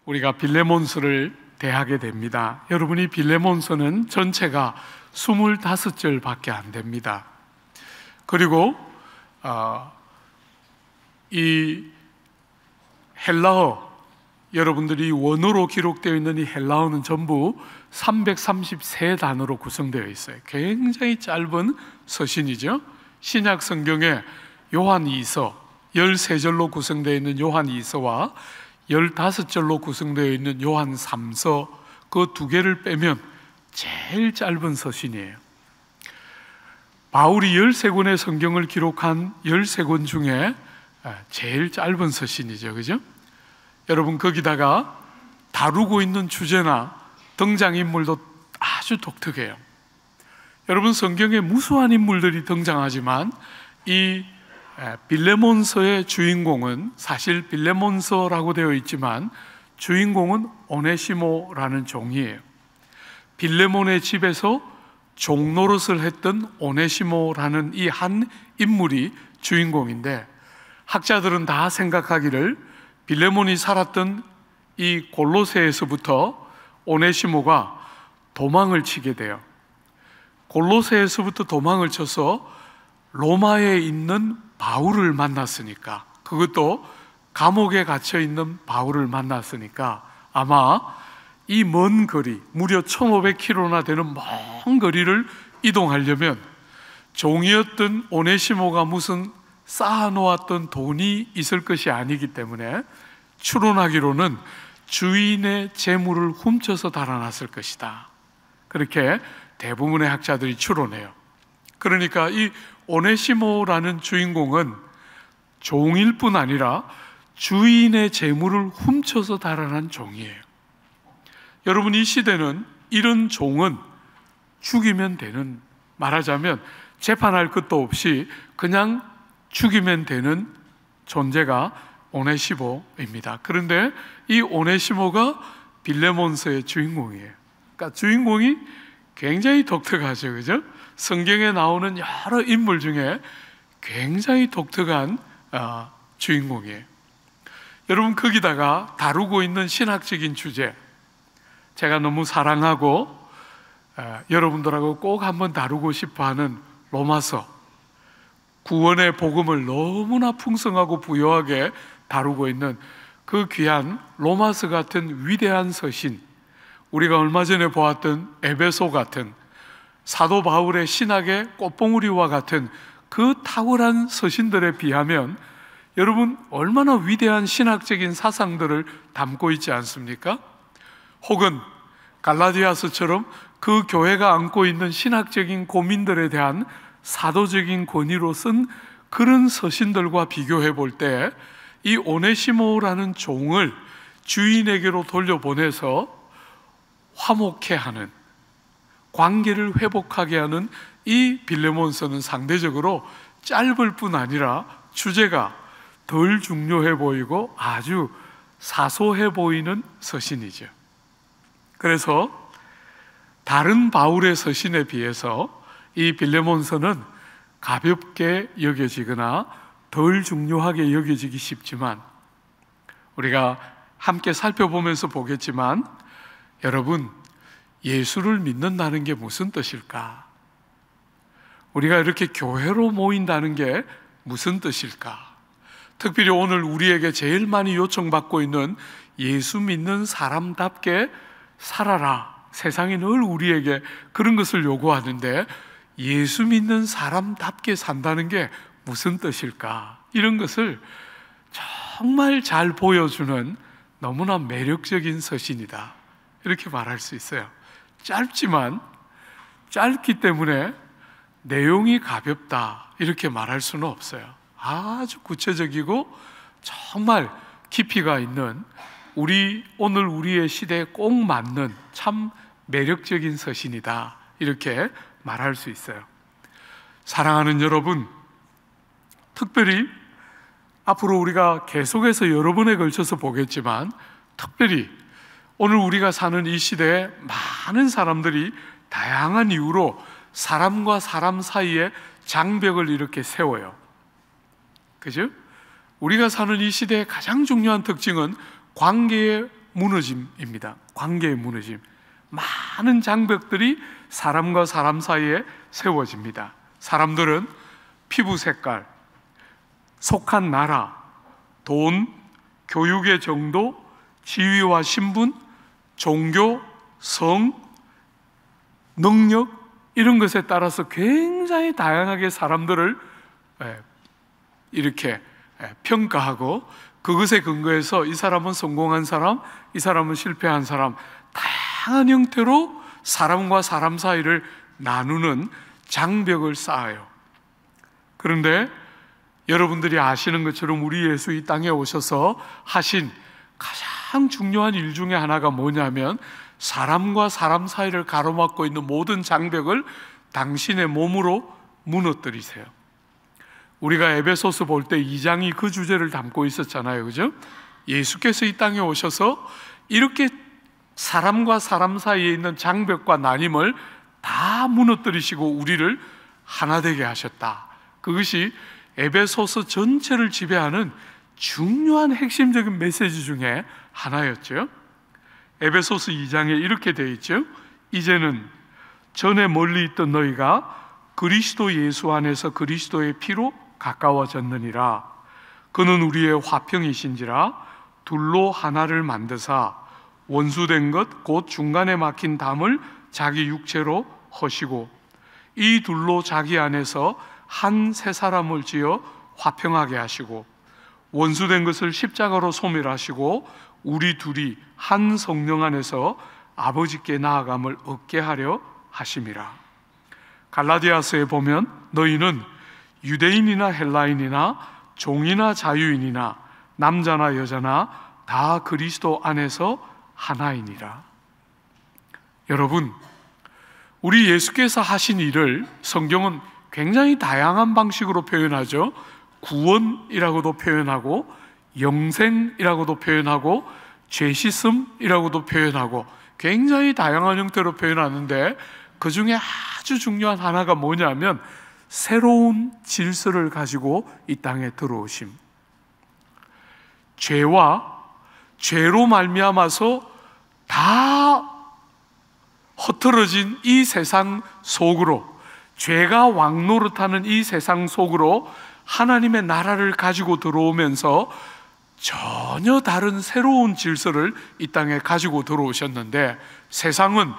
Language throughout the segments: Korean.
우리가 빌레몬서를 대하게 됩니다. 여러분이 빌레몬서는 전체가 25절밖에 안 됩니다. 그리고 이 헬라어, 여러분들이 원어로 기록되어 있는 이 헬라어는 전부 333단어로 구성되어 있어요. 굉장히 짧은 서신이죠. 신약 성경에 요한 2서 13절로 구성되어 있는 요한 2서와 15절로 구성되어 있는 요한 3서 그 두 개를 빼면 제일 짧은 서신이에요. 바울이 13권의 성경을 기록한 13권 중에 제일 짧은 서신이죠. 그죠? 여러분, 거기다가 다루고 있는 주제나 등장인물도 아주 독특해요. 여러분, 성경에 무수한 인물들이 등장하지만 이 빌레몬서의 주인공은, 사실 빌레몬서라고 되어 있지만 주인공은 오네시모라는 종이에요. 빌레몬의 집에서 종노릇을 했던 오네시모라는 이 한 인물이 주인공인데, 학자들은 다 생각하기를 빌레몬이 살았던 이 골로새에서부터 오네시모가 도망을 치게 돼요. 골로새에서부터 도망을 쳐서 로마에 있는 바울을 만났으니까, 그것도 감옥에 갇혀 있는 바울을 만났으니까 아마 이 먼 거리, 무려 1500km나 되는 먼 거리를 이동하려면 종이었던 오네시모가 무슨 쌓아놓았던 돈이 있을 것이 아니기 때문에 추론하기로는 주인의 재물을 훔쳐서 달아났을 것이다, 그렇게 대부분의 학자들이 추론해요. 그러니까 이 오네시모라는 주인공은 종일 뿐 아니라 주인의 재물을 훔쳐서 달아난 종이에요. 여러분, 이 시대는 이런 종은 죽이면 되는, 말하자면 재판할 것도 없이 그냥 죽이면 되는 존재가 오네시모입니다. 그런데 이 오네시모가 빌레몬서의 주인공이에요. 그러니까 주인공이 굉장히 독특하죠. 그죠? 성경에 나오는 여러 인물 중에 굉장히 독특한 주인공이에요. 여러분, 거기다가 다루고 있는 신학적인 주제, 제가 너무 사랑하고 여러분들하고 꼭 한번 다루고 싶어하는 로마서, 구원의 복음을 너무나 풍성하고 부유하게 다루고 있는 그 귀한 로마서 같은 위대한 서신, 우리가 얼마 전에 보았던 에베소 같은 사도 바울의 신학의 꽃봉우리와 같은 그 탁월한 서신들에 비하면 여러분, 얼마나 위대한 신학적인 사상들을 담고 있지 않습니까? 혹은 갈라디아서처럼 그 교회가 안고 있는 신학적인 고민들에 대한 사도적인 권위로 쓴 그런 서신들과 비교해 볼 때 이 오네시모라는 종을 주인에게로 돌려보내서 화목해 하는, 관계를 회복하게 하는 이 빌레몬서는 상대적으로 짧을 뿐 아니라 주제가 덜 중요해 보이고 아주 사소해 보이는 서신이죠. 그래서 다른 바울의 서신에 비해서 이 빌레몬서는 가볍게 여겨지거나 덜 중요하게 여겨지기 쉽지만, 우리가 함께 살펴보면서 보겠지만, 여러분, 예수를 믿는다는 게 무슨 뜻일까? 우리가 이렇게 교회로 모인다는 게 무슨 뜻일까? 특별히 오늘 우리에게 제일 많이 요청받고 있는 예수 믿는 사람답게 살아라. 세상이 늘 우리에게 그런 것을 요구하는데, 예수 믿는 사람답게 산다는 게 무슨 뜻일까? 이런 것을 정말 잘 보여주는 너무나 매력적인 서신이다, 이렇게 말할 수 있어요. 짧지만 짧기 때문에 내용이 가볍다, 이렇게 말할 수는 없어요. 아주 구체적이고 정말 깊이가 있는, 오늘 우리의 시대에 꼭 맞는 참 매력적인 서신이다, 이렇게 말할 수 있어요. 사랑하는 여러분, 특별히 앞으로 우리가 계속해서 여러 번에 걸쳐서 보겠지만, 특별히 오늘 우리가 사는 이 시대에 많은 사람들이 다양한 이유로 사람과 사람 사이에 장벽을 이렇게 세워요. 그죠? 우리가 사는 이 시대의 가장 중요한 특징은 관계의 무너짐입니다. 관계의 무너짐. 많은 장벽들이 사람과 사람 사이에 세워집니다. 사람들은 피부 색깔, 속한 나라, 돈, 교육의 정도, 지위와 신분, 종교, 성, 능력, 이런 것에 따라서 굉장히 다양하게 사람들을 이렇게 평가하고, 그것에 근거해서 이 사람은 성공한 사람, 이 사람은 실패한 사람, 다양한 형태로 사람과 사람 사이를 나누는 장벽을 쌓아요. 그런데 여러분들이 아시는 것처럼 우리 예수 이 땅에 오셔서 하신 가장 중요한 일 중에 하나가 뭐냐면, 사람과 사람 사이를 가로막고 있는 모든 장벽을 당신의 몸으로 무너뜨리세요. 우리가 에베소서 볼 때 2장이 그 주제를 담고 있었잖아요, 그죠? 예수께서 이 땅에 오셔서 이렇게 사람과 사람 사이에 있는 장벽과 나님을 다 무너뜨리시고 우리를 하나 되게 하셨다. 그것이 에베소서 전체를 지배하는 중요한 핵심적인 메시지 중에 하나였죠. 에베소서 2장에 이렇게 되어 있죠. 이제는 전에 멀리 있던 너희가 그리스도 예수 안에서 그리스도의 피로 가까워졌느니라. 그는 우리의 화평이신지라 둘로 하나를 만드사 원수된 것 곧 중간에 막힌 담을 자기 육체로 허시고 이 둘로 자기 안에서 한 새 사람을 지어 화평하게 하시고 원수된 것을 십자가로 소멸하시고 우리 둘이 한 성령 안에서 아버지께 나아감을 얻게 하려 하심이라. 갈라디아서에 보면 너희는 유대인이나 헬라인이나 종이나 자유인이나 남자나 여자나 다 그리스도 안에서 하나이니라. 여러분, 우리 예수께서 하신 일을 성경은 굉장히 다양한 방식으로 표현하죠. 구원이라고도 표현하고 영생이라고도 표현하고 죄 씻음이라고도 표현하고 굉장히 다양한 형태로 표현하는데, 그 중에 아주 중요한 하나가 뭐냐면 새로운 질서를 가지고 이 땅에 들어오심. 죄로 말미암아서 다 흩어진 이 세상 속으로, 죄가 왕노릇하는 이 세상 속으로 하나님의 나라를 가지고 들어오면서 전혀 다른 새로운 질서를 이 땅에 가지고 들어오셨는데, 세상은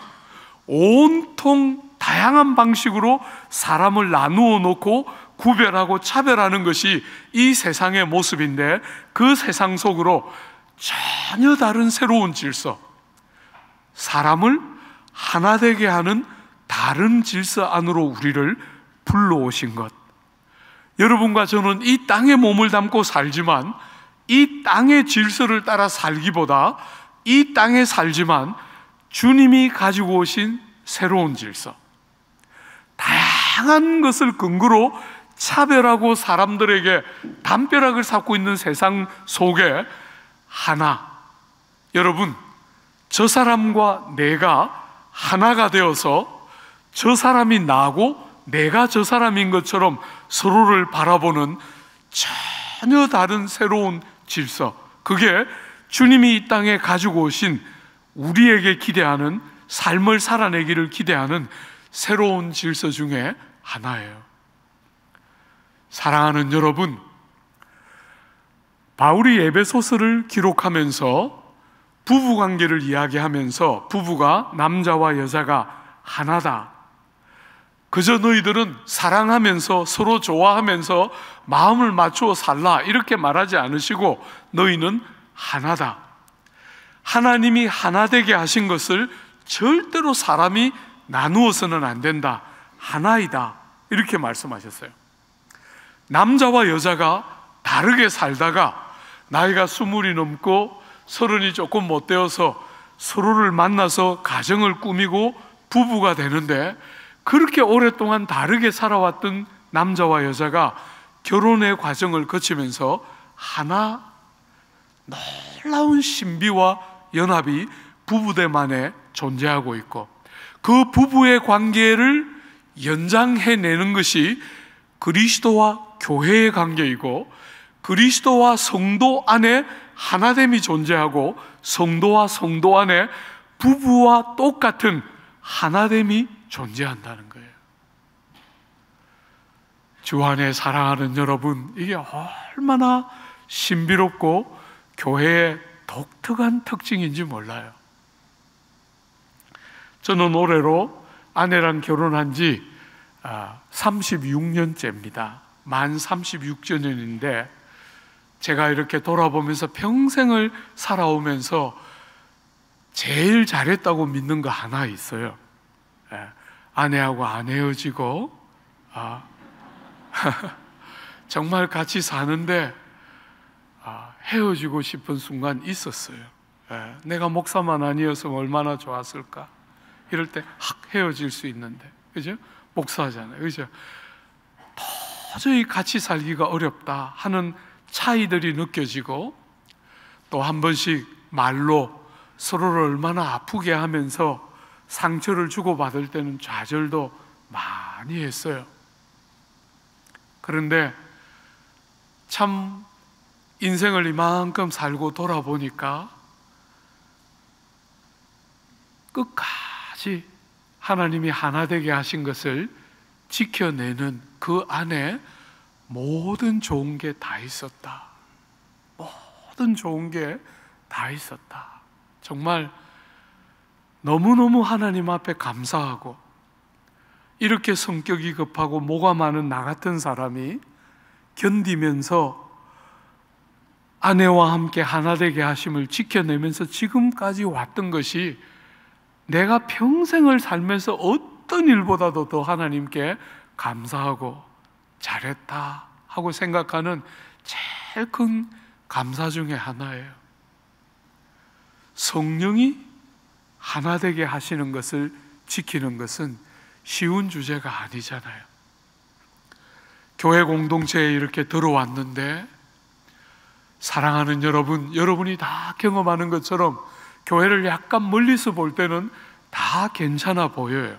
온통 다양한 방식으로 사람을 나누어 놓고 구별하고 차별하는 것이 이 세상의 모습인데, 그 세상 속으로 전혀 다른 새로운 질서, 사람을 하나 되게 하는 다른 질서 안으로 우리를 불러오신 것. 여러분과 저는 이 땅에 몸을 담고 살지만 이 땅의 질서를 따라 살기보다 이 땅에 살지만 주님이 가지고 오신 새로운 질서, 다양한 것을 근거로 차별하고 사람들에게 담벼락을 쌓고 있는 세상 속에 하나, 여러분, 저 사람과 내가 하나가 되어서 저 사람이 나고 내가 저 사람인 것처럼 서로를 바라보는 전혀 다른 새로운 질서, 그게 주님이 이 땅에 가지고 오신 우리에게 기대하는, 삶을 살아내기를 기대하는 새로운 질서 중에 하나예요. 사랑하는 여러분, 바울이 에베소서를 기록하면서 부부관계를 이야기하면서 부부가, 남자와 여자가 하나다, 그저 너희들은 사랑하면서 서로 좋아하면서 마음을 맞추어 살라, 이렇게 말하지 않으시고 너희는 하나다, 하나님이 하나 되게 하신 것을 절대로 사람이 나누어서는 안 된다, 하나이다, 이렇게 말씀하셨어요. 남자와 여자가 다르게 살다가 나이가 20이 넘고 30이 조금 못 되어서 서로를 만나서 가정을 꾸미고 부부가 되는데, 그렇게 오랫동안 다르게 살아왔던 남자와 여자가 결혼의 과정을 거치면서 하나, 놀라운 신비와 연합이 부부들만에 존재하고 있고, 그 부부의 관계를 연장해내는 것이 그리스도와 교회의 관계이고, 그리스도와 성도 안에 하나됨이 존재하고 성도와 성도 안에 부부와 똑같은 하나됨이 존재한다는 거예요. 주 안에 사랑하는 여러분, 이게 얼마나 신비롭고 교회의 독특한 특징인지 몰라요. 저는 올해로 아내랑 결혼한 지 36년째입니다. 만 36주년인데 제가 이렇게 돌아보면서 평생을 살아오면서 제일 잘했다고 믿는 거 하나 있어요. 아내하고 안 헤어지고 정말 같이 사는데 헤어지고 싶은 순간 있었어요. 내가 목사만 아니었으면 얼마나 좋았을까. 이럴 때 확 헤어질 수 있는데, 그죠? 목사잖아요, 그죠? 도저히 같이 살기가 어렵다 하는 차이들이 느껴지고, 또 한 번씩 말로 서로를 얼마나 아프게 하면서 상처를 주고받을 때는 좌절도 많이 했어요. 그런데 참 인생을 이만큼 살고 돌아보니까 끝까지 하나님이 하나 되게 하신 것을 지켜내는 그 안에 모든 좋은 게 다 있었다. 모든 좋은 게 다 있었다. 정말 너무너무 하나님 앞에 감사하고, 이렇게 성격이 급하고 뭐가 많은 나 같은 사람이 견디면서 아내와 함께 하나 되게 하심을 지켜내면서 지금까지 왔던 것이 내가 평생을 살면서 어떤 일보다도 더 하나님께 감사하고 잘했다 하고 생각하는 제일 큰 감사 중에 하나예요. 성령이 하나 되게 하시는 것을 지키는 것은 쉬운 주제가 아니잖아요. 교회 공동체에 이렇게 들어왔는데 사랑하는 여러분, 여러분이 다 경험하는 것처럼 교회를 약간 멀리서 볼 때는 다 괜찮아 보여요.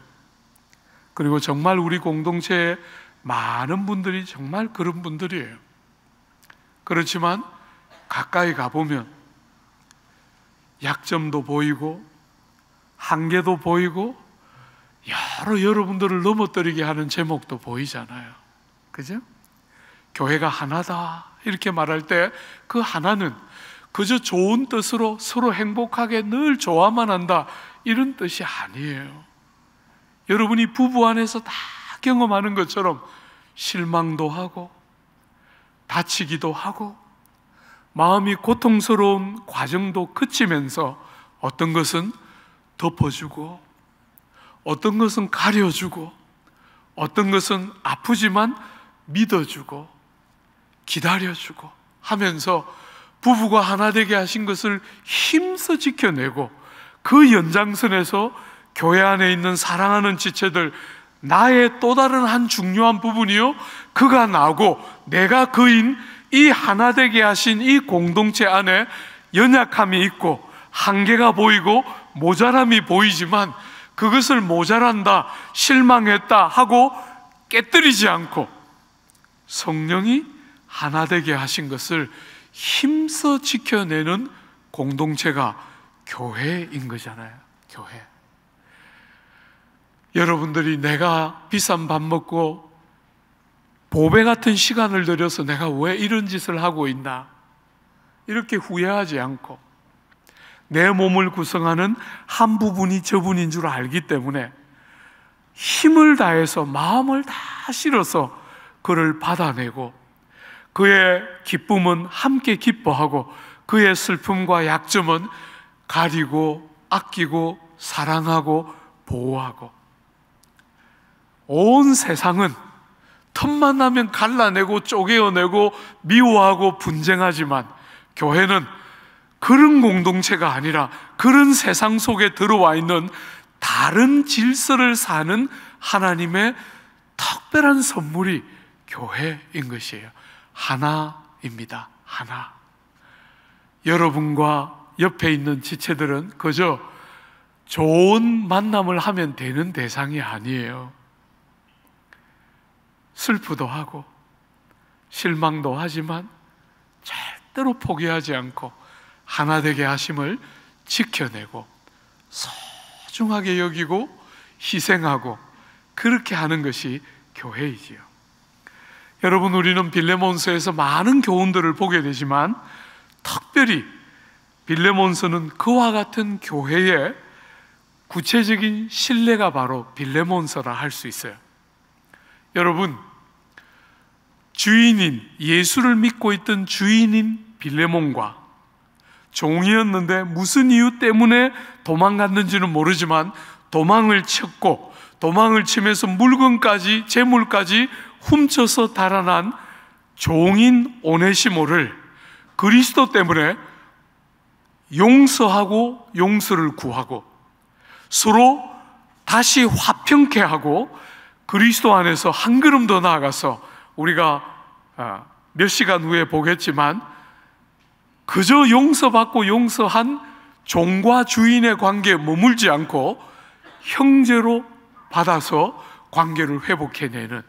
그리고 정말 우리 공동체에 많은 분들이 정말 그런 분들이에요. 그렇지만 가까이 가보면 약점도 보이고 한계도 보이고 여러 여러분들을 넘어뜨리게 하는 제목도 보이잖아요. 그죠? 교회가 하나다 이렇게 말할 때 그 하나는 그저 좋은 뜻으로 서로 행복하게 늘 좋아만 한다 이런 뜻이 아니에요. 여러분이 부부 안에서 다 경험하는 것처럼 실망도 하고 다치기도 하고 마음이 고통스러운 과정도 그치면서 어떤 것은 덮어주고 어떤 것은 가려주고 어떤 것은 아프지만 믿어주고 기다려주고 하면서 부부가 하나 되게 하신 것을 힘써 지켜내고, 그 연장선에서 교회 안에 있는 사랑하는 지체들, 나의 또 다른 한 중요한 부분이요, 그가 나고 내가 그인 이 하나 되게 하신 이 공동체 안에 연약함이 있고 한계가 보이고 모자람이 보이지만 그것을 모자란다, 실망했다 하고 깨뜨리지 않고 성령이 하나 되게 하신 것을 힘써 지켜내는 공동체가 교회인 거잖아요. 교회. 여러분들이 내가 비싼 밥 먹고 보배 같은 시간을 들여서 내가 왜 이런 짓을 하고 있나 이렇게 후회하지 않고, 내 몸을 구성하는 한 부분이 저분인 줄 알기 때문에 힘을 다해서 마음을 다 실어서 그를 받아내고, 그의 기쁨은 함께 기뻐하고 그의 슬픔과 약점은 가리고 아끼고 사랑하고 보호하고, 온 세상은 틈만 나면 갈라내고 쪼개어내고 미워하고 분쟁하지만 교회는 그런 공동체가 아니라 그런 세상 속에 들어와 있는 다른 질서를 사는 하나님의 특별한 선물이 교회인 것이에요. 하나입니다. 하나. 여러분과 옆에 있는 지체들은 그저 좋은 만남을 하면 되는 대상이 아니에요. 슬프도 하고 실망도 하지만 절대로 포기하지 않고 하나 되게 하심을 지켜내고 소중하게 여기고 희생하고 그렇게 하는 것이 교회이지요. 여러분, 우리는 빌레몬서에서 많은 교훈들을 보게 되지만 특별히 빌레몬서는 그와 같은 교회의 구체적인 신뢰가 바로 빌레몬서라 할 수 있어요. 여러분, 주인인, 예수를 믿고 있던 주인인 빌레몬과 종이었는데 무슨 이유 때문에 도망갔는지는 모르지만 도망을 쳤고 도망을 치면서 물건까지, 재물까지 훔쳐서 달아난 종인 오네시모를 그리스도 때문에 용서하고 용서를 구하고 서로 다시 화평케 하고 그리스도 안에서 한 걸음 더 나아가서 우리가 몇 시간 후에 보겠지만 그저 용서받고 용서한 종과 주인의 관계에 머물지 않고 형제로 받아서 관계를 회복해내는,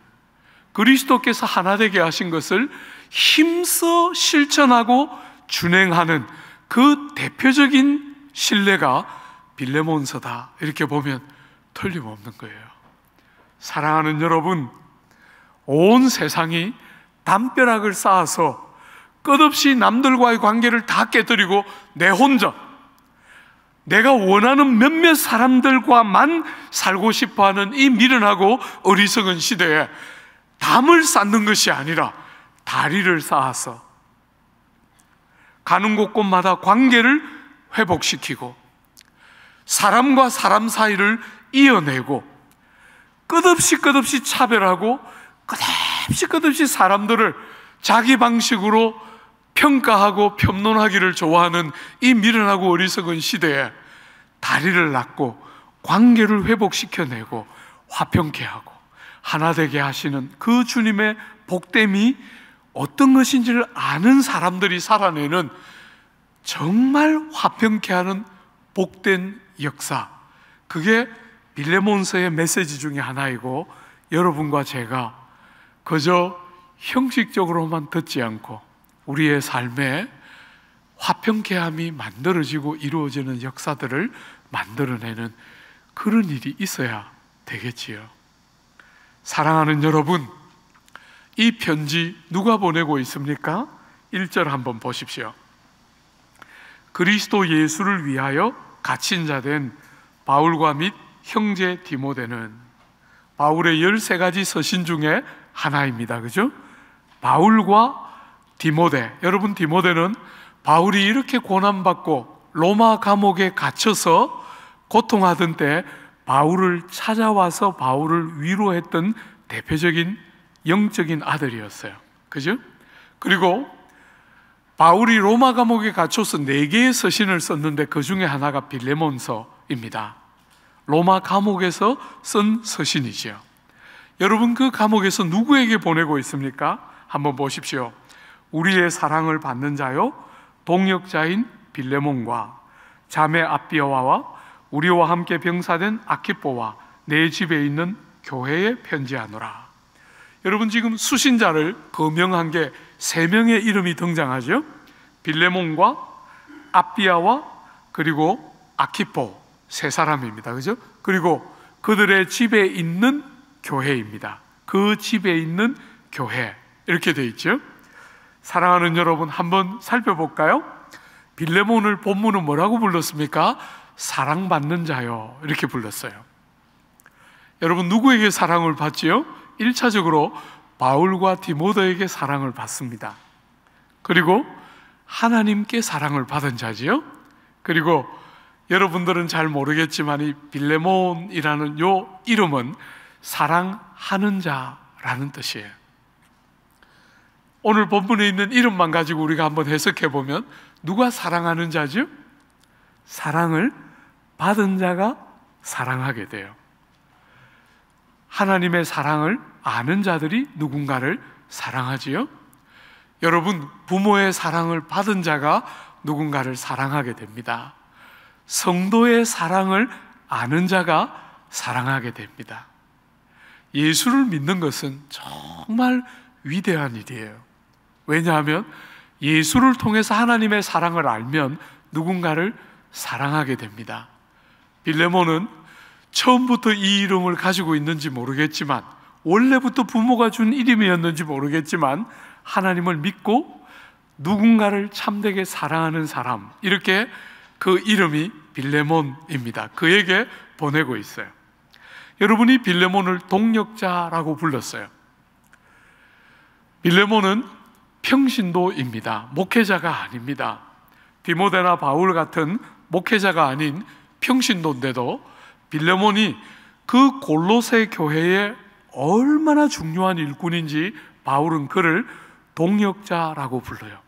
그리스도께서 하나 되게 하신 것을 힘써 실천하고 준행하는 그 대표적인 신뢰가 빌레몬서다, 이렇게 보면 틀림없는 거예요. 사랑하는 여러분, 온 세상이 담벼락을 쌓아서 끝없이 남들과의 관계를 다 깨뜨리고 내 혼자, 내가 원하는 몇몇 사람들과만 살고 싶어하는 이 미련하고 어리석은 시대에 담을 쌓는 것이 아니라 다리를 쌓아서 가는 곳곳마다 관계를 회복시키고 사람과 사람 사이를 이어내고 끝없이 차별하고 끝없이 사람들을 자기 방식으로 평가하고 평론하기를 좋아하는 이 미련하고 어리석은 시대에 다리를 놨고 관계를 회복시켜내고 화평케 하고 하나 되게 하시는 그 주님의 복됨이 어떤 것인지를 아는 사람들이 살아내는 정말 화평케 하는 복된 역사, 그게 빌레몬서의 메시지 중에 하나이고, 여러분과 제가 그저 형식적으로만 듣지 않고 우리의 삶에 화평케함이 만들어지고 이루어지는 역사들을 만들어내는 그런 일이 있어야 되겠지요. 사랑하는 여러분, 이 편지 누가 보내고 있습니까? 1절 한번 보십시오. 그리스도 예수를 위하여 갇힌 자 된 바울과 및 형제 디모데는, 바울의 13가지 서신 중에 하나입니다. 그죠? 바울과 디모데, 여러분, 디모데는 바울이 이렇게 고난받고 로마 감옥에 갇혀서 고통하던 때 바울을 찾아와서 바울을 위로했던 대표적인 영적인 아들이었어요. 그죠? 그리고 바울이 로마 감옥에 갇혀서 4개의 서신을 썼는데 그 중에 하나가 빌레몬서입니다. 로마 감옥에서 쓴 서신이죠. 여러분, 그 감옥에서 누구에게 보내고 있습니까? 한번 보십시오. 우리의 사랑을 받는 자요 동역자인 빌레몬과 자매 아비아와 우리와 함께 병사된 아키포와 내 집에 있는 교회에 편지하노라. 여러분, 지금 수신자를 거명한 게 3명의 이름이 등장하죠. 빌레몬과 아비아와 그리고 아키포, 3사람입니다. 그죠? 그리고 그들의 집에 있는 교회입니다. 그 집에 있는 교회, 이렇게 되어 있죠. 사랑하는 여러분, 한번 살펴볼까요? 빌레몬을 본문은 뭐라고 불렀습니까? 사랑받는 자요, 이렇게 불렀어요. 여러분, 누구에게 사랑을 받지요? 1차적으로 바울과 디모데에게 사랑을 받습니다. 그리고 하나님께 사랑을 받은 자지요. 그리고 여러분들은 잘 모르겠지만 이 빌레몬이라는 요 이름은 사랑하는 자라는 뜻이에요. 오늘 본문에 있는 이름만 가지고 우리가 한번 해석해 보면 누가 사랑하는 자죠? 사랑을 받은 자가 사랑하게 돼요. 하나님의 사랑을 아는 자들이 누군가를 사랑하지요. 여러분, 부모의 사랑을 받은 자가 누군가를 사랑하게 됩니다. 성도의 사랑을 아는 자가 사랑하게 됩니다. 예수를 믿는 것은 정말 위대한 일이에요. 왜냐하면 예수를 통해서 하나님의 사랑을 알면 누군가를 사랑하게 됩니다. 빌레몬은 처음부터 이 이름을 가지고 있는지 모르겠지만, 원래부터 부모가 준 이름이었는지 모르겠지만, 하나님을 믿고 누군가를 참되게 사랑하는 사람, 이렇게 그 이름이 빌레몬입니다. 그에게 보내고 있어요. 여러분이 빌레몬을 동력자라고 불렀어요. 빌레몬은 평신도입니다. 목회자가 아닙니다. 디모데나 바울 같은 목회자가 아닌 평신도인데도 빌레몬이 그 골로새 교회에 얼마나 중요한 일꾼인지 바울은 그를 동력자라고 불러요.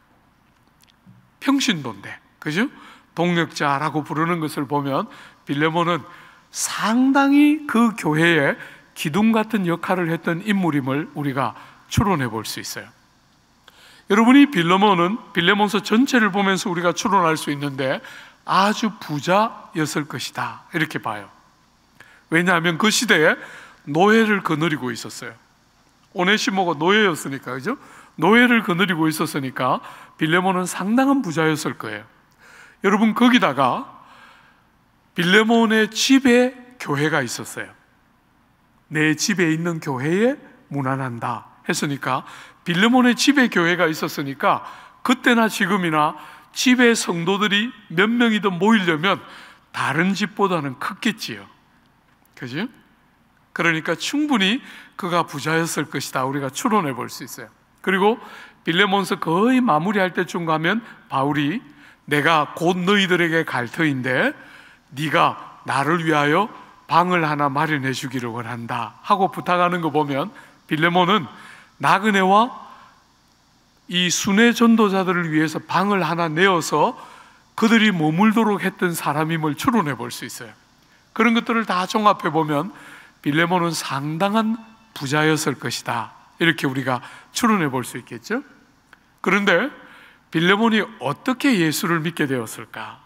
평신도인데, 그죠? 동력자라고 부르는 것을 보면 빌레몬은 상당히 그 교회에 기둥 같은 역할을 했던 인물임을 우리가 추론해 볼 수 있어요. 여러분이 빌레몬서 전체를 보면서 우리가 추론할 수 있는데 아주 부자였을 것이다, 이렇게 봐요. 왜냐하면 그 시대에 노예를 거느리고 있었어요. 오네시모가 노예였으니까, 그죠? 노예를 거느리고 있었으니까 빌레몬은 상당한 부자였을 거예요. 여러분, 거기다가 빌레몬의 집에 교회가 있었어요. 내 집에 있는 교회에 문안한다 했으니까, 빌레몬의 집에 교회가 있었으니까 그때나 지금이나 집에 성도들이 몇 명이든 모이려면 다른 집보다는 컸겠지요. 그죠? 그러니까 충분히 그가 부자였을 것이다, 우리가 추론해 볼 수 있어요. 그리고 빌레몬서 거의 마무리할 때쯤 가면 바울이 내가 곧 너희들에게 갈 터인데 네가 나를 위하여 방을 하나 마련해 주기를 원한다 하고 부탁하는 거 보면 빌레몬은 나그네와 이 순회 전도자들을 위해서 방을 하나 내어서 그들이 머물도록 했던 사람임을 추론해 볼 수 있어요. 그런 것들을 다 종합해 보면 빌레몬은 상당한 부자였을 것이다, 이렇게 우리가 추론해 볼 수 있겠죠. 그런데 빌레몬이 어떻게 예수를 믿게 되었을까?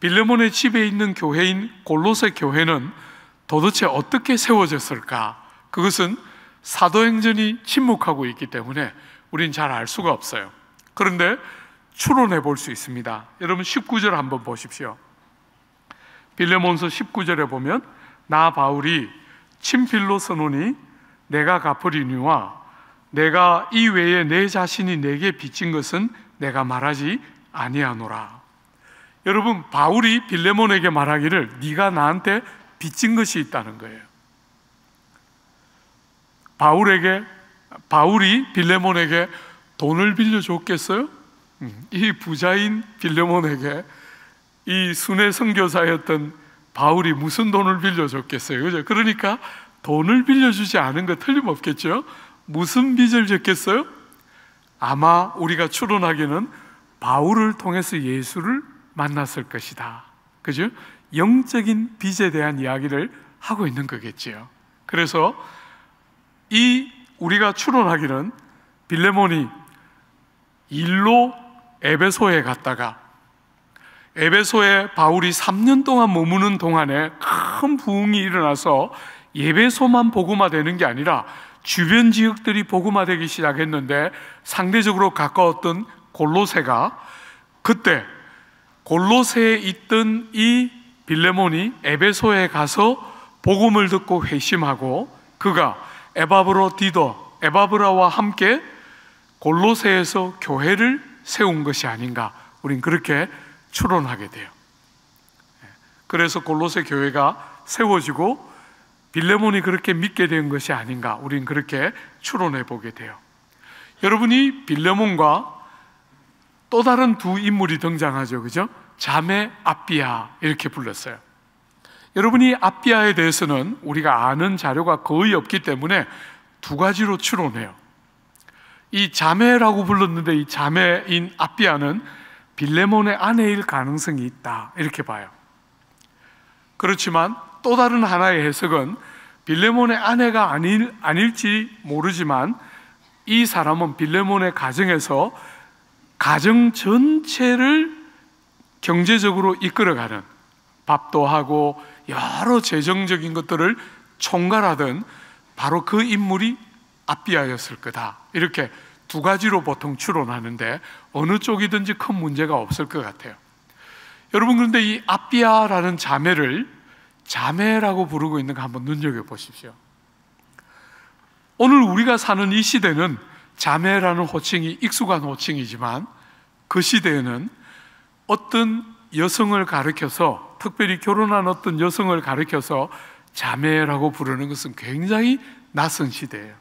빌레몬의 집에 있는 교회인 골로새 교회는 도대체 어떻게 세워졌을까? 그것은 사도행전이 침묵하고 있기 때문에 우린 잘 알 수가 없어요. 그런데 추론해 볼 수 있습니다. 여러분 19절 한번 보십시오. 빌레몬서 19절에 보면 나 바울이 친필로 써노니 내가 갚으리니와 내가 이 외에 내 자신이 내게 빚진 것은 내가 말하지 아니하노라. 여러분, 바울이 빌레몬에게 말하기를 네가 나한테 빚진 것이 있다는 거예요. 바울이 빌레몬에게 돈을 빌려줬겠어요? 이 부자인 빌레몬에게 이 순회 선교사였던 바울이 무슨 돈을 빌려줬겠어요? 그죠? 그러니까 돈을 빌려주지 않은 거 틀림없겠죠? 무슨 빚을 졌겠어요? 아마 우리가 추론하기는 바울을 통해서 예수를 만났을 것이다, 그죠? 영적인 빚에 대한 이야기를 하고 있는 거겠지요. 그래서 우리가 추론하기는 빌레몬이 일로 에베소에 갔다가 에베소에 바울이 3년 동안 머무는 동안에 큰 부흥이 일어나서 에베소만 복음화되는 게 아니라 주변 지역들이 복음화되기 시작했는데 상대적으로 가까웠던 골로새가, 그때 골로새에 있던 이 빌레몬이 에베소에 가서 복음을 듣고 회심하고 그가 에바브라와 함께 골로새에서 교회를 세운 것이 아닌가, 우린 그렇게 추론하게 돼요. 그래서 골로새 교회가 세워지고 빌레몬이 그렇게 믿게 된 것이 아닌가, 우린 그렇게 추론해 보게 돼요. 여러분이 빌레몬과 또 다른 두 인물이 등장하죠, 그죠? 자매 아비아, 이렇게 불렀어요. 여러분이 아비아에 대해서는 우리가 아는 자료가 거의 없기 때문에 두 가지로 추론해요. 이 자매라고 불렀는데 이 자매인 아비아는 빌레몬의 아내일 가능성이 있다, 이렇게 봐요. 그렇지만 또 다른 하나의 해석은 빌레몬의 아내가 아닐지 모르지만 이 사람은 빌레몬의 가정에서 가정 전체를 경제적으로 이끌어가는, 밥도 하고 여러 재정적인 것들을 총괄하던 바로 그 인물이 아비아였을 거다, 이렇게 두 가지로 보통 추론하는데 어느 쪽이든지 큰 문제가 없을 것 같아요. 여러분, 그런데 이 아비아라는 자매를 자매라고 부르고 있는 거 한번 눈여겨보십시오. 오늘 우리가 사는 이 시대는 자매라는 호칭이 익숙한 호칭이지만 그 시대에는 어떤 여성을 가리켜서, 특별히 결혼한 어떤 여성을 가리켜서 자매라고 부르는 것은 굉장히 낯선 시대예요.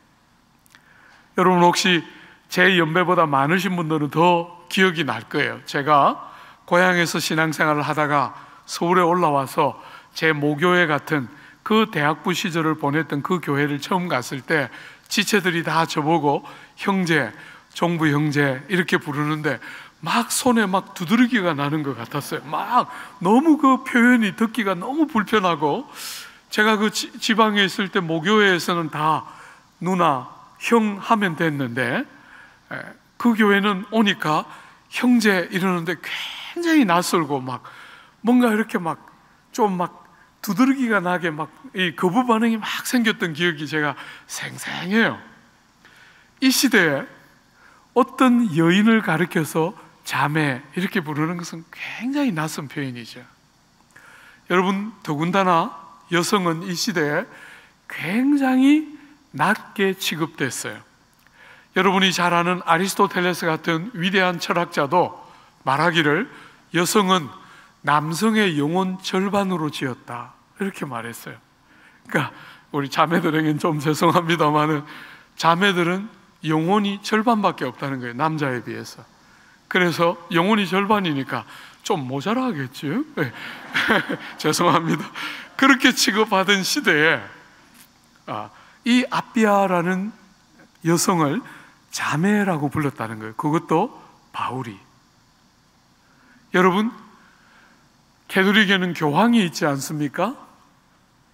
여러분, 혹시 제 연배보다 많으신 분들은 더 기억이 날 거예요. 제가 고향에서 신앙생활을 하다가 서울에 올라와서 제 모교회 같은 그 대학부 시절을 보냈던 그 교회를 처음 갔을 때 지체들이 다 저보고 형제, 종부 형제 이렇게 부르는데 막 손에 막 두드러기가 나는 것 같았어요. 막 너무 그 표현이 듣기가 너무 불편하고, 제가 그 지방에 있을 때 모교회에서는 다 누나, 형 하면 됐는데 그 교회는 오니까 형제 이러는데 굉장히 낯설고 막 뭔가 이렇게 막 좀 막 두드러기가 나게 막 이 거부 반응이 막 생겼던 기억이 제가 생생해요. 이 시대에 어떤 여인을 가리켜서 자매 이렇게 부르는 것은 굉장히 낯선 표현이죠. 여러분, 더군다나 여성은 이 시대에 굉장히 낮게 취급됐어요. 여러분이 잘 아는 아리스토텔레스 같은 위대한 철학자도 말하기를 여성은 남성의 영혼 절반으로 지었다 이렇게 말했어요. 그러니까 우리 자매들에게는 좀 죄송합니다만은 자매들은 영혼이 절반밖에 없다는 거예요, 남자에 비해서. 그래서 영혼이 절반이니까 좀 모자라겠죠. 네. 죄송합니다. 그렇게 취급하던 시대에 이 아비아라는 여성을 자매라고 불렀다는 거예요. 그것도 바울이. 여러분, 캐톨릭에는 교황이 있지 않습니까?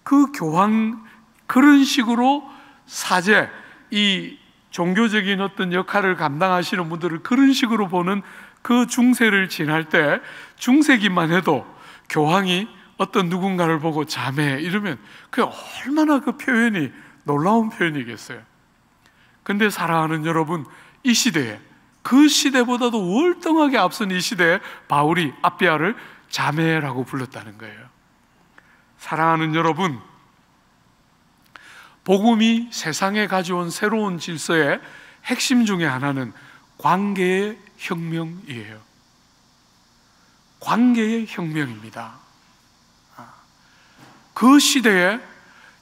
그 교황, 그런 식으로 사제, 이 종교적인 어떤 역할을 감당하시는 분들을 그런 식으로 보는 그 중세를 지날 때, 중세기만 해도 교황이 어떤 누군가를 보고 자매 이러면 그게 얼마나 그 표현이 놀라운 표현이겠어요. 근데 사랑하는 여러분, 이 시대에, 그 시대보다도 월등하게 앞선 이 시대에 바울이 아비아를 자매라고 불렀다는 거예요. 사랑하는 여러분, 복음이 세상에 가져온 새로운 질서의 핵심 중에 하나는 관계의 혁명이에요. 관계의 혁명입니다. 그 시대에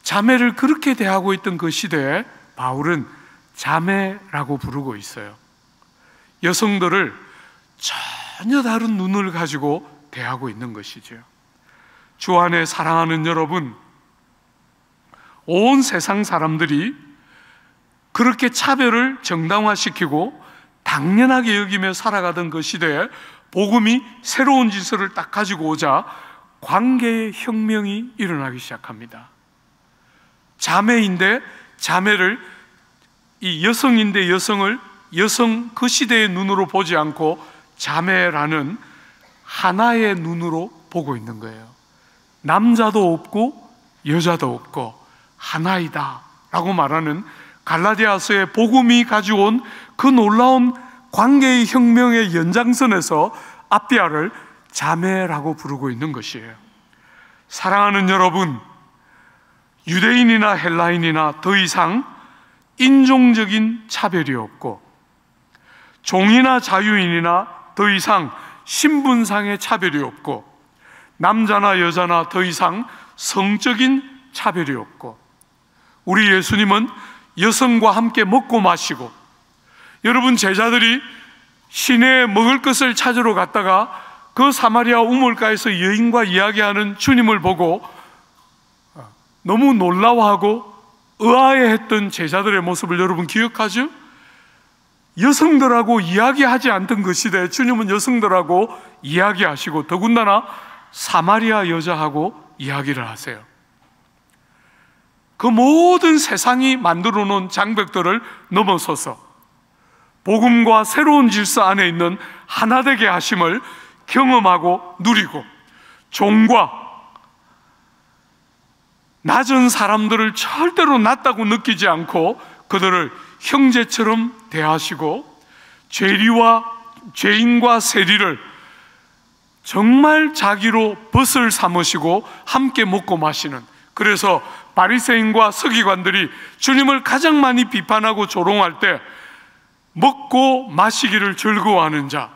자매를 그렇게 대하고 있던 그 시대에 바울은 자매라고 부르고 있어요. 여성들을 전혀 다른 눈을 가지고 대하고 있는 것이죠. 주 안에 사랑하는 여러분, 온 세상 사람들이 그렇게 차별을 정당화시키고 당연하게 여기며 살아가던 그 시대에 복음이 새로운 질서를 딱 가지고 오자 관계의 혁명이 일어나기 시작합니다. 자매인데 자매를, 이 여성인데 여성을 여성 그 시대의 눈으로 보지 않고 자매라는 하나의 눈으로 보고 있는 거예요. 남자도 없고 여자도 없고 하나이다 라고 말하는 갈라디아서의 복음이 가져온 그 놀라운 관계의 혁명의 연장선에서 아비아를 자매라고 부르고 있는 것이에요. 사랑하는 여러분, 유대인이나 헬라인이나 더 이상 인종적인 차별이 없고 종이나 자유인이나 더 이상 신분상의 차별이 없고 남자나 여자나 더 이상 성적인 차별이 없고, 우리 예수님은 여성과 함께 먹고 마시고, 여러분 제자들이 시내에 먹을 것을 찾으러 갔다가 그 사마리아 우물가에서 여인과 이야기하는 주님을 보고 너무 놀라워하고 의아해했던 제자들의 모습을 여러분 기억하죠? 여성들하고 이야기하지 않던 그 시대에 주님은 여성들하고 이야기하시고 더군다나 사마리아 여자하고 이야기를 하세요. 그 모든 세상이 만들어 놓은 장벽들을 넘어서서 복음과 새로운 질서 안에 있는 하나되게 하심을 경험하고 누리고, 종과 낮은 사람들을 절대로 낮다고 느끼지 않고 그들을 형제처럼 대하시고 죄인과 세리를 정말 자기로 벗을 삼으시고 함께 먹고 마시는, 그래서 바리새인과 서기관들이 주님을 가장 많이 비판하고 조롱할 때 먹고 마시기를 즐거워하는 자,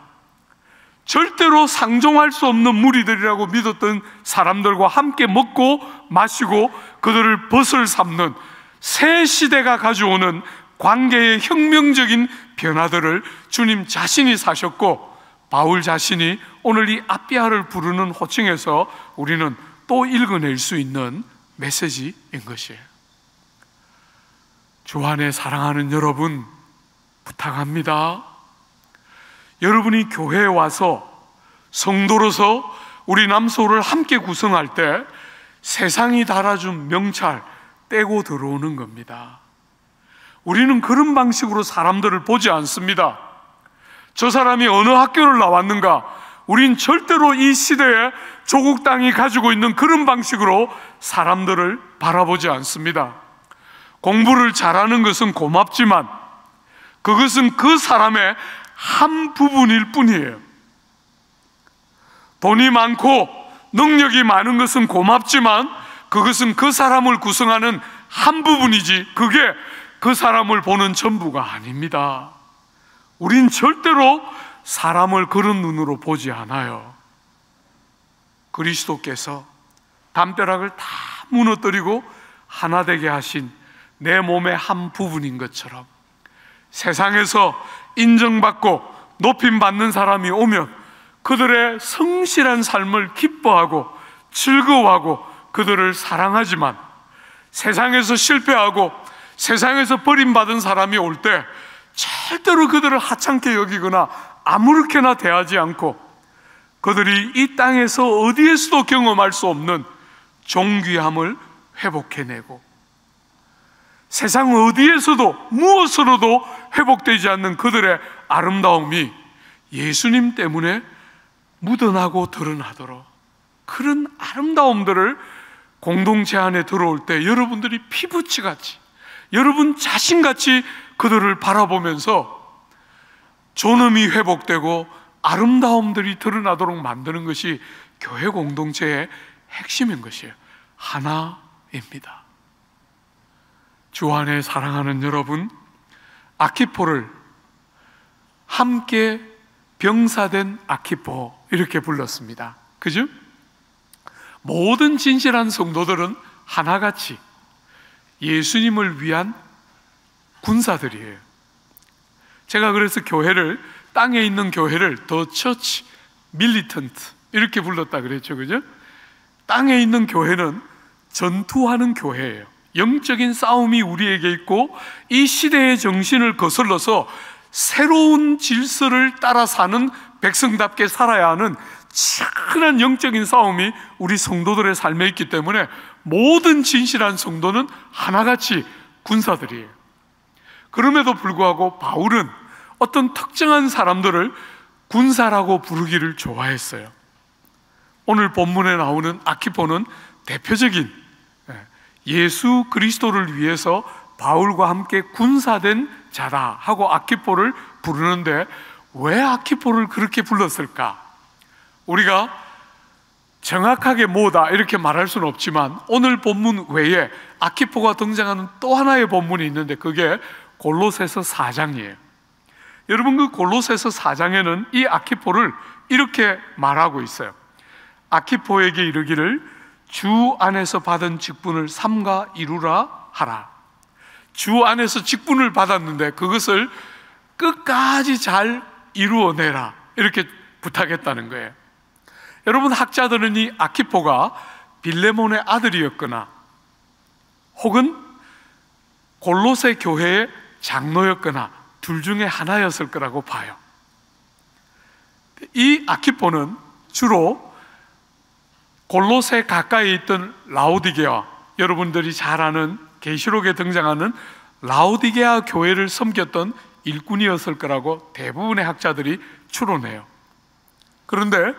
절대로 상종할 수 없는 무리들이라고 믿었던 사람들과 함께 먹고 마시고 그들을 벗을 삼는 새 시대가 가져오는 관계의 혁명적인 변화들을 주님 자신이 사셨고, 바울 자신이 오늘 이 아비아를 부르는 호칭에서 우리는 또 읽어낼 수 있는 메시지인 것이에요. 주 안에 사랑하는 여러분, 부탁합니다. 여러분이 교회에 와서 성도로서 우리 남소를 함께 구성할 때 세상이 달아준 명찰 떼고 들어오는 겁니다. 우리는 그런 방식으로 사람들을 보지 않습니다. 저 사람이 어느 학교를 나왔는가? 우린 절대로 이 시대에 조국 땅이 가지고 있는 그런 방식으로 사람들을 바라보지 않습니다. 공부를 잘하는 것은 고맙지만 그것은 그 사람의 한 부분일 뿐이에요. 돈이 많고 능력이 많은 것은 고맙지만 그것은 그 사람을 구성하는 한 부분이지 그게 그 사람을 보는 전부가 아닙니다. 우린 절대로 사람을 그런 눈으로 보지 않아요. 그리스도께서 담벼락을 다 무너뜨리고 하나 되게 하신 내 몸의 한 부분인 것처럼 세상에서 인정받고 높임받는 사람이 오면 그들의 성실한 삶을 기뻐하고 즐거워하고 그들을 사랑하지만, 세상에서 실패하고 세상에서 버림받은 사람이 올 때 절대로 그들을 하찮게 여기거나 아무렇게나 대하지 않고 그들이 이 땅에서 어디에서도 경험할 수 없는 존귀함을 회복해내고 세상 어디에서도 무엇으로도 회복되지 않는 그들의 아름다움이 예수님 때문에 묻어나고 드러나도록, 그런 아름다움들을 공동체 안에 들어올 때 여러분들이 피부치같이, 여러분 자신같이 그들을 바라보면서 존엄이 회복되고 아름다움들이 드러나도록 만드는 것이 교회 공동체의 핵심인 것이에요. 하나입니다. 주 안에 사랑하는 여러분, 아키포를 함께 병사된 아키포 이렇게 불렀습니다. 그죠? 모든 진실한 성도들은 하나같이 예수님을 위한 군사들이에요. 제가 그래서 교회를, 땅에 있는 교회를 더 처치 밀리턴트 이렇게 불렀다 그랬죠. 그죠? 땅에 있는 교회는 전투하는 교회예요. 영적인 싸움이 우리에게 있고 이 시대의 정신을 거슬러서 새로운 질서를 따라 사는 백성답게 살아야 하는 치열한 영적인 싸움이 우리 성도들의 삶에 있기 때문에 모든 진실한 성도는 하나같이 군사들이에요. 그럼에도 불구하고 바울은 어떤 특정한 사람들을 군사라고 부르기를 좋아했어요. 오늘 본문에 나오는 아키포는 대표적인 예수 그리스도를 위해서 바울과 함께 군사된 자다 하고 아키포를 부르는데, 왜 아키포를 그렇게 불렀을까? 우리가 정확하게 뭐다 이렇게 말할 수는 없지만 오늘 본문 외에 아키포가 등장하는 또 하나의 본문이 있는데 그게 골로새서 4장이에요. 여러분, 그 골로새서 4장에는 이 아키포를 이렇게 말하고 있어요. 아키포에게 이르기를 주 안에서 받은 직분을 삼가 이루라 하라. 주 안에서 직분을 받았는데 그것을 끝까지 잘 이루어내라 이렇게 부탁했다는 거예요. 여러분, 학자들은 이 아키포가 빌레몬의 아들이었거나 혹은 골로새 교회의 장로였거나 둘 중에 하나였을 거라고 봐요. 이 아키포는 주로 골로새 가까이 있던 라오디게아, 여러분들이 잘 아는 계시록에 등장하는 라오디게아 교회를 섬겼던 일꾼이었을 거라고 대부분의 학자들이 추론해요. 그런데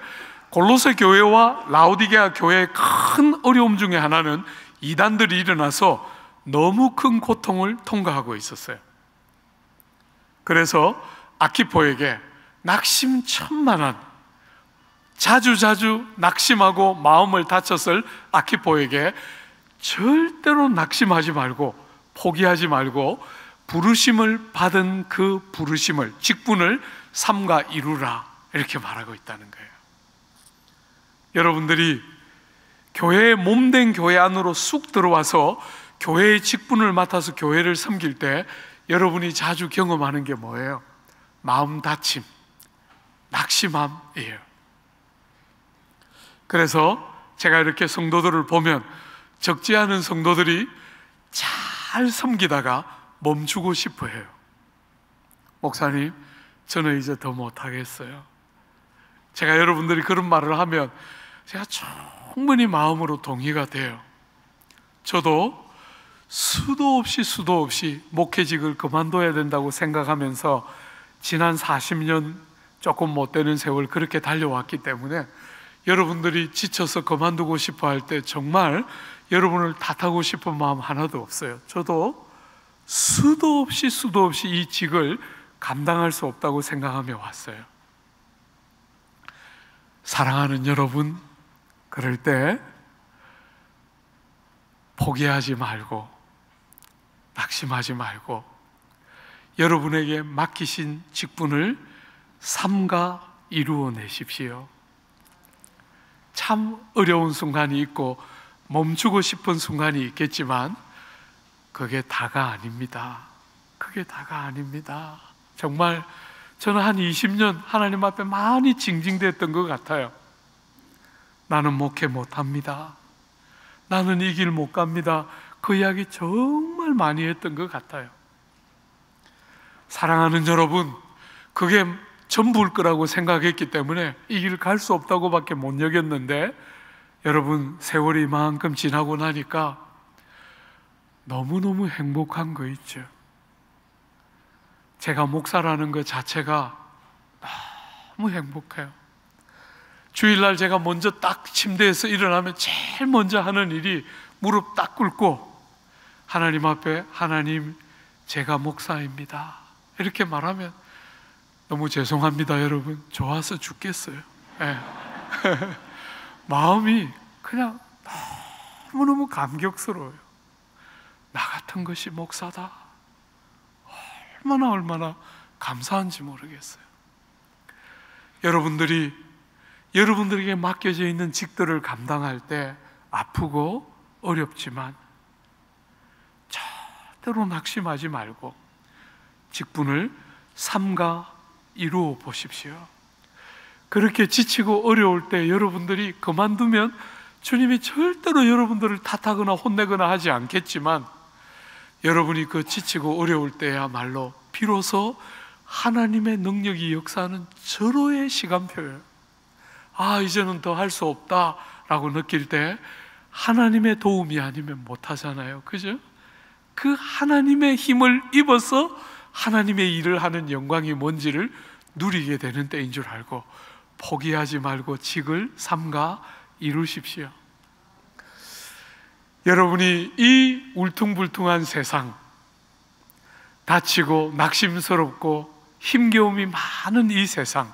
골로새 교회와 라오디게아 교회의 큰 어려움 중에 하나는 이단들이 일어나서 너무 큰 고통을 통과하고 있었어요. 그래서 아키포에게 낙심천만한, 자주자주 낙심하고 마음을 다쳤을 아키포에게 절대로 낙심하지 말고 포기하지 말고 부르심을 받은 그 부르심을, 직분을 삼가 이루라, 이렇게 말하고 있다는 거예요. 여러분들이 교회의 몸된 교회 안으로 쑥 들어와서 교회의 직분을 맡아서 교회를 섬길 때 여러분이 자주 경험하는 게 뭐예요? 마음 다침, 낙심함이에요. 그래서 제가 이렇게 성도들을 보면 적지 않은 성도들이 잘 섬기다가 멈추고 싶어 해요. 목사님, 저는 이제 더 못하겠어요. 제가 여러분들이 그런 말을 하면 제가 충분히 마음으로 동의가 돼요. 저도 수도 없이 목회직을 그만둬야 된다고 생각하면서 지난 40년 조금 못 되는 세월 그렇게 달려왔기 때문에 여러분들이 지쳐서 그만두고 싶어 할 때 정말 여러분을 탓하고 싶은 마음 하나도 없어요. 저도 수도 없이 이 직을 감당할 수 없다고 생각하며 왔어요. 사랑하는 여러분, 그럴 때 포기하지 말고 낙심하지 말고 여러분에게 맡기신 직분을 삼가 이루어내십시오. 참 어려운 순간이 있고 멈추고 싶은 순간이 있겠지만 그게 다가 아닙니다. 그게 다가 아닙니다. 정말 저는 한 20년 하나님 앞에 많이 징징댔던 것 같아요. 나는 목회 못합니다. 나는 이 길 못 갑니다. 그 이야기 정말 많이 했던 것 같아요. 사랑하는 여러분, 그게 전부일 거라고 생각했기 때문에 이 길 갈 수 없다고 밖에 못 여겼는데, 여러분, 세월이 이만큼 지나고 나니까 너무너무 행복한 거 있죠. 제가 목사라는 것 자체가 너무 행복해요. 주일날 제가 먼저 딱 침대에서 일어나면 제일 먼저 하는 일이 무릎 딱 꿇고 하나님 앞에, 하나님, 제가 목사입니다, 이렇게 말하면 너무 죄송합니다 여러분, 좋아서 죽겠어요. 네. 마음이 그냥 너무너무 감격스러워요. 나 같은 것이 목사다, 얼마나 감사한지 모르겠어요. 여러분들에게 맡겨져 있는 직들을 감당할 때 아프고 어렵지만 절대로 낙심하지 말고 직분을 삼가 이루어 보십시오. 그렇게 지치고 어려울 때 여러분들이 그만두면 주님이 절대로 여러분들을 탓하거나 혼내거나 하지 않겠지만, 여러분이 그 지치고 어려울 때야말로 비로소 하나님의 능력이 역사하는 절호의 시간표예요. 아, 이제는 더 할 수 없다라고 느낄 때 하나님의 도움이 아니면 못하잖아요. 그죠? 그 하나님의 힘을 입어서 하나님의 일을 하는 영광이 뭔지를 누리게 되는 때인 줄 알고 포기하지 말고 직을 삼가 이루십시오. 여러분이 이 울퉁불퉁한 세상, 다치고 낙심스럽고 힘겨움이 많은 이 세상,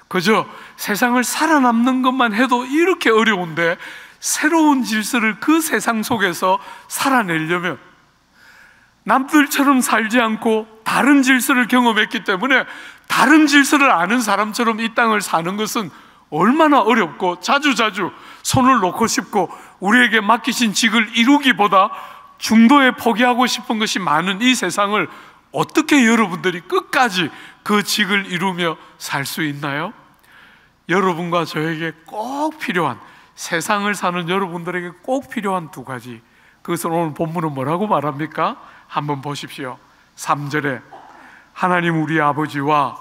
그저 세상을 살아남는 것만 해도 이렇게 어려운데 새로운 질서를 그 세상 속에서 살아내려면 남들처럼 살지 않고 다른 질서를 경험했기 때문에 다른 질서를 아는 사람처럼 이 땅을 사는 것은 얼마나 어렵고 자주자주 손을 놓고 싶고 우리에게 맡기신 직을 이루기보다 중도에 포기하고 싶은 것이 많은 이 세상을 어떻게 여러분들이 끝까지 그 직을 이루며 살 수 있나요? 여러분과 저에게 꼭 필요한, 세상을 사는 여러분들에게 꼭 필요한 두 가지, 그것은 오늘 본문은 뭐라고 말합니까? 한번 보십시오. 3절에 하나님 우리 아버지와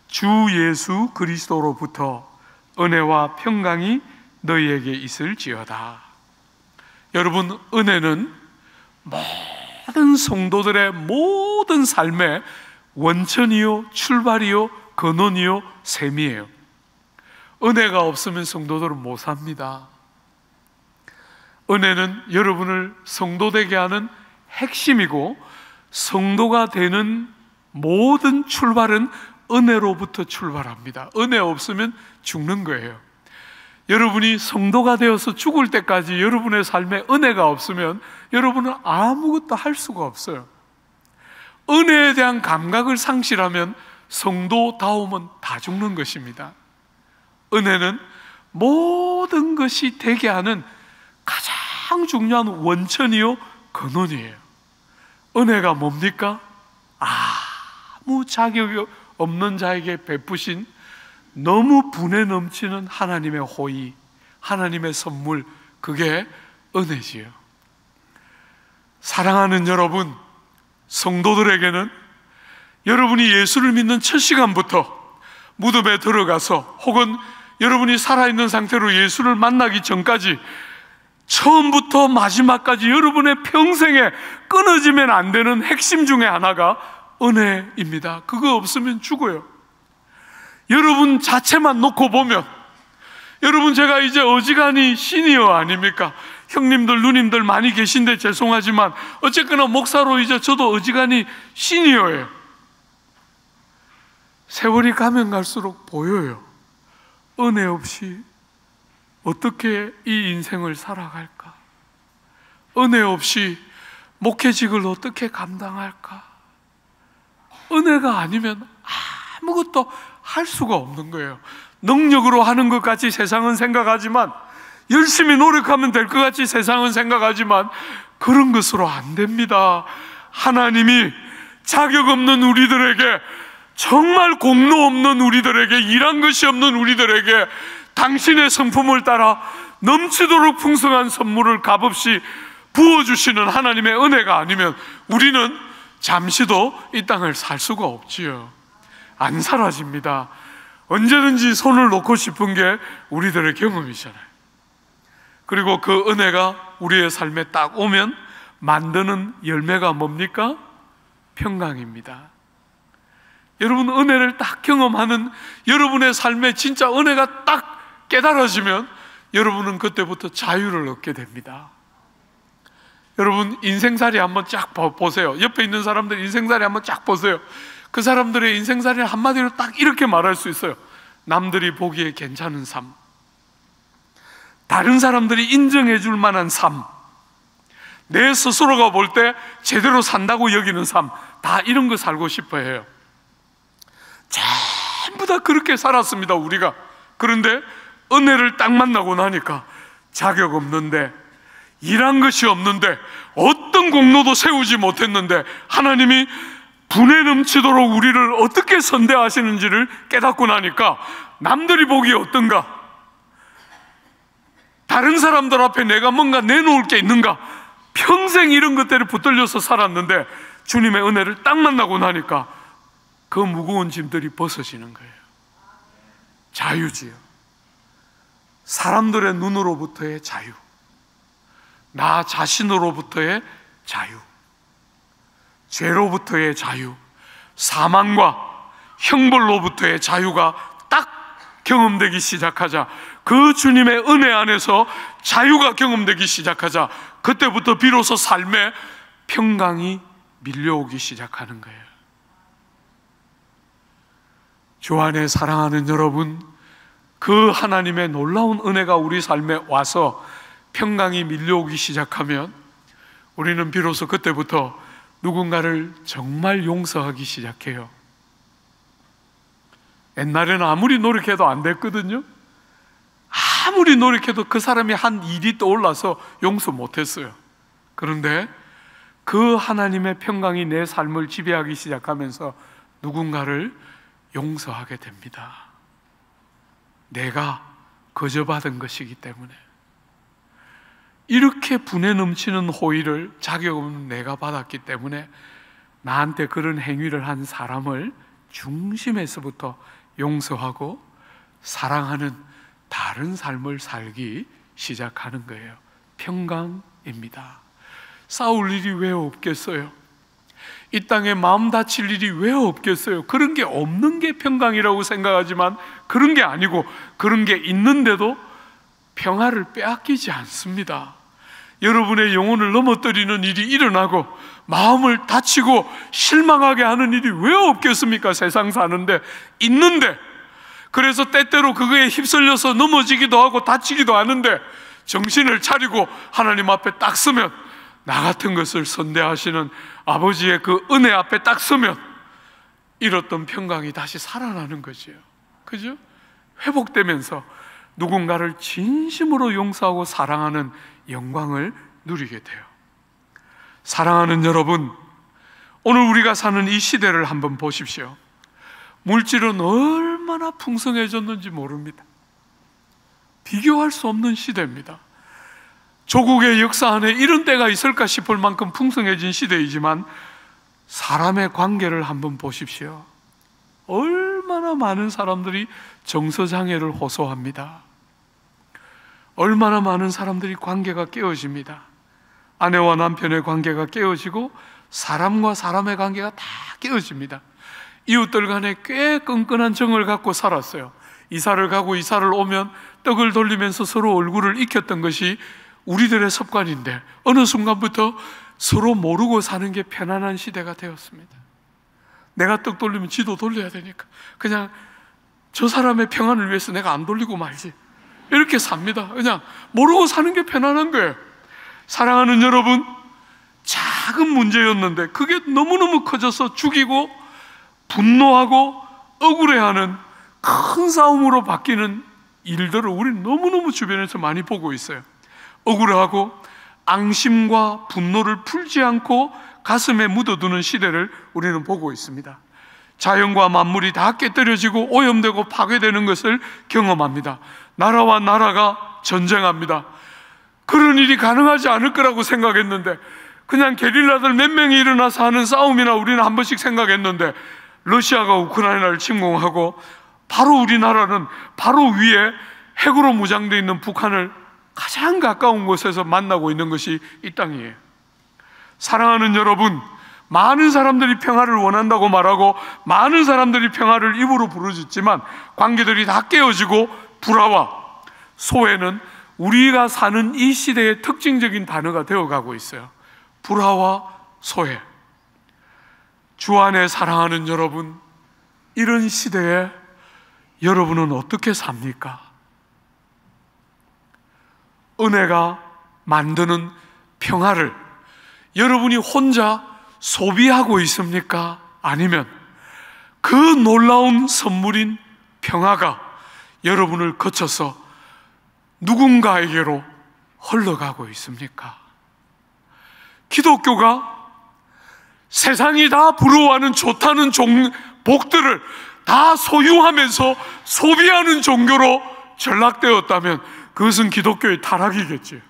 주 예수 그리스도로부터 은혜와 평강이 너희에게 있을지어다. 여러분, 은혜는 모든 성도들의 모든 삶의 원천이요, 출발이요, 근원이요, 셈이에요. 은혜가 없으면 성도들은 못 삽니다. 은혜는 여러분을 성도 되게 하는 핵심이고 성도가 되는 모든 출발은 은혜로부터 출발합니다. 은혜 없으면 죽는 거예요. 여러분이 성도가 되어서 죽을 때까지 여러분의 삶에 은혜가 없으면 여러분은 아무것도 할 수가 없어요. 은혜에 대한 감각을 상실하면 성도다움은 다 죽는 것입니다. 은혜는 모든 것이 되게 하는 가장 중요한 원천이요 근원이에요. 은혜가 뭡니까? 아무 자격이 없는 자에게 베푸신 너무 분에 넘치는 하나님의 호의, 하나님의 선물, 그게 은혜지요. 사랑하는 여러분, 성도들에게는 여러분이 예수를 믿는 첫 시간부터 무덤에 들어가서 혹은 여러분이 살아있는 상태로 예수를 만나기 전까지 처음부터 마지막까지 여러분의 평생에 끊어지면 안 되는 핵심 중에 하나가 은혜입니다. 그거 없으면 죽어요. 여러분 자체만 놓고 보면, 여러분 제가 이제 어지간히 시니어 아닙니까? 형님들 누님들 많이 계신데 죄송하지만 어쨌거나 목사로 이제 저도 어지간히 시니어예요. 세월이 가면 갈수록 보여요. 은혜 없이 어떻게 이 인생을 살아갈까? 은혜 없이 목회직을 어떻게 감당할까? 은혜가 아니면 아무것도 할 수가 없는 거예요. 능력으로 하는 것 같이 세상은 생각하지만, 열심히 노력하면 될 것 같이 세상은 생각하지만 그런 것으로 안 됩니다. 하나님이 자격 없는 우리들에게, 정말 공로 없는 우리들에게, 일한 것이 없는 우리들에게 당신의 성품을 따라 넘치도록 풍성한 선물을 값없이 부어주시는 하나님의 은혜가 아니면 우리는 잠시도 이 땅을 살 수가 없지요. 안 사라집니다. 언제든지 손을 놓고 싶은 게 우리들의 경험이잖아요. 그리고 그 은혜가 우리의 삶에 딱 오면 만드는 열매가 뭡니까? 평강입니다. 여러분, 은혜를 딱 경험하는 여러분의 삶에 진짜 은혜가 딱 깨달아지면 여러분은 그때부터 자유를 얻게 됩니다. 여러분, 인생살이 한번 쫙 보세요. 옆에 있는 사람들 인생살이 한번 쫙 보세요. 그 사람들의 인생살이를 한마디로 딱 이렇게 말할 수 있어요. 남들이 보기에 괜찮은 삶, 다른 사람들이 인정해 줄 만한 삶, 내 스스로가 볼 때 제대로 산다고 여기는 삶, 다 이런 거 살고 싶어 해요. 전부 다 그렇게 살았습니다, 우리가. 그런데 은혜를 딱 만나고 나니까 자격 없는데, 일한 것이 없는데, 어떤 공로도 세우지 못했는데 하나님이 분에 넘치도록 우리를 어떻게 선대하시는지를 깨닫고 나니까 남들이 보기에 어떤가? 다른 사람들 앞에 내가 뭔가 내놓을 게 있는가? 평생 이런 것들을 붙들려서 살았는데 주님의 은혜를 딱 만나고 나니까 그 무거운 짐들이 벗어지는 거예요. 자유지요. 사람들의 눈으로부터의 자유, 나 자신으로부터의 자유, 죄로부터의 자유, 사망과 형벌로부터의 자유가 딱 경험되기 시작하자, 그 주님의 은혜 안에서 자유가 경험되기 시작하자, 그때부터 비로소 삶에 평강이 밀려오기 시작하는 거예요. 주 안에 사랑하는 여러분, 그 하나님의 놀라운 은혜가 우리 삶에 와서 평강이 밀려오기 시작하면 우리는 비로소 그때부터 누군가를 정말 용서하기 시작해요. 옛날에는 아무리 노력해도 안 됐거든요. 아무리 노력해도 그 사람이 한 일이 떠올라서 용서 못했어요. 그런데 그 하나님의 평강이 내 삶을 지배하기 시작하면서 누군가를 용서하게 됩니다. 내가 거저받은 것이기 때문에. 이렇게 분에 넘치는 호의를 자격 없는 내가 받았기 때문에 나한테 그런 행위를 한 사람을 중심에서부터 용서하고 사랑하는 다른 삶을 살기 시작하는 거예요. 평강입니다. 싸울 일이 왜 없겠어요? 이 땅에 마음 다칠 일이 왜 없겠어요? 그런 게 없는 게 평강이라고 생각하지만 그런 게 아니고, 그런 게 있는데도 평화를 빼앗기지 않습니다. 여러분의 영혼을 넘어뜨리는 일이 일어나고 마음을 다치고 실망하게 하는 일이 왜 없겠습니까? 세상 사는데 있는데, 그래서 때때로 그거에 휩쓸려서 넘어지기도 하고 다치기도 하는데 정신을 차리고 하나님 앞에 딱 서면, 나 같은 것을 선대하시는 아버지의 그 은혜 앞에 딱 서면 잃었던 평강이 다시 살아나는 거지요. 그죠? 회복되면서 누군가를 진심으로 용서하고 사랑하는 영광을 누리게 돼요. 사랑하는 여러분, 오늘 우리가 사는 이 시대를 한번 보십시오. 물질은 얼마나 풍성해졌는지 모릅니다. 비교할 수 없는 시대입니다. 조국의 역사 안에 이런 때가 있을까 싶을 만큼 풍성해진 시대이지만 사람의 관계를 한번 보십시오. 얼마나 많은 사람들이 정서장애를 호소합니다. 얼마나 많은 사람들이 관계가 깨어집니다. 아내와 남편의 관계가 깨어지고 사람과 사람의 관계가 다 깨어집니다. 이웃들 간에 꽤 끈끈한 정을 갖고 살았어요. 이사를 가고 이사를 오면 떡을 돌리면서 서로 얼굴을 익혔던 것이 우리들의 습관인데 어느 순간부터 서로 모르고 사는 게 편안한 시대가 되었습니다. 내가 떡 돌리면 지도 돌려야 되니까 그냥 저 사람의 평안을 위해서 내가 안 돌리고 말지, 이렇게 삽니다. 그냥 모르고 사는 게 편안한 거예요. 사랑하는 여러분, 작은 문제였는데 그게 너무너무 커져서 죽이고 분노하고 억울해하는 큰 싸움으로 바뀌는 일들을 우리는 너무너무 주변에서 많이 보고 있어요. 억울하고 앙심과 분노를 풀지 않고 가슴에 묻어두는 시대를 우리는 보고 있습니다. 자연과 만물이 다 깨뜨려지고 오염되고 파괴되는 것을 경험합니다. 나라와 나라가 전쟁합니다. 그런 일이 가능하지 않을 거라고 생각했는데, 그냥 게릴라들 몇 명이 일어나서 하는 싸움이나 우리는 한 번씩 생각했는데, 러시아가 우크라이나를 침공하고 바로 우리나라는 바로 위에 핵으로 무장되어 있는 북한을 가장 가까운 곳에서 만나고 있는 것이 이 땅이에요. 사랑하는 여러분, 많은 사람들이 평화를 원한다고 말하고 많은 사람들이 평화를 입으로 부르짖지만 관계들이 다 깨어지고 불화와 소외는 우리가 사는 이 시대의 특징적인 단어가 되어가고 있어요. 불화와 소외. 주 안에 사랑하는 여러분, 이런 시대에 여러분은 어떻게 삽니까? 은혜가 만드는 평화를 여러분이 혼자 소비하고 있습니까? 아니면 그 놀라운 선물인 평화가 여러분을 거쳐서 누군가에게로 흘러가고 있습니까? 기독교가 세상이 다 부러워하는 좋다는 복들을 다 소유하면서 소비하는 종교로 전락되었다면 그것은 기독교의 타락이겠지.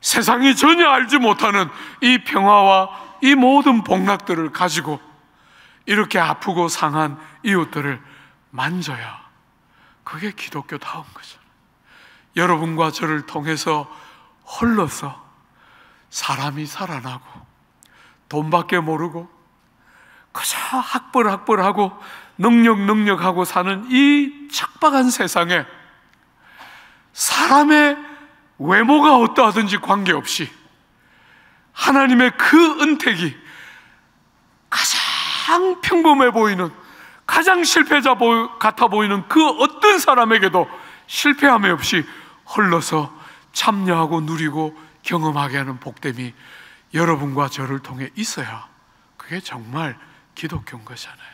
세상이 전혀 알지 못하는 이 평화와 이 모든 복락들을 가지고 이렇게 아프고 상한 이웃들을 만져야 그게 기독교다운 거잖아요. 여러분과 저를 통해서 흘러서 사람이 살아나고 돈밖에 모르고 그저 학벌하고 능력하고 사는 이 척박한 세상에 사람의 외모가 어떠하든지 관계없이 하나님의 그 은택이 가장 평범해 보이는, 가장 실패자 같아 보이는 그 어떤 사람에게도 실패함이 없이 흘러서 참여하고 누리고 경험하게 하는 복됨이 여러분과 저를 통해 있어야 그게 정말 기독교인 거잖아요.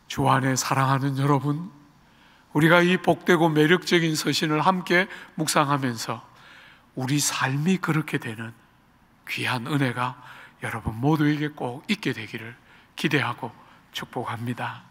주 안에 사랑하는 여러분, 우리가 이 복되고 매력적인 서신을 함께 묵상하면서 우리 삶이 그렇게 되는 귀한 은혜가 여러분 모두에게 꼭 있게 되기를 기대하고 축복합니다.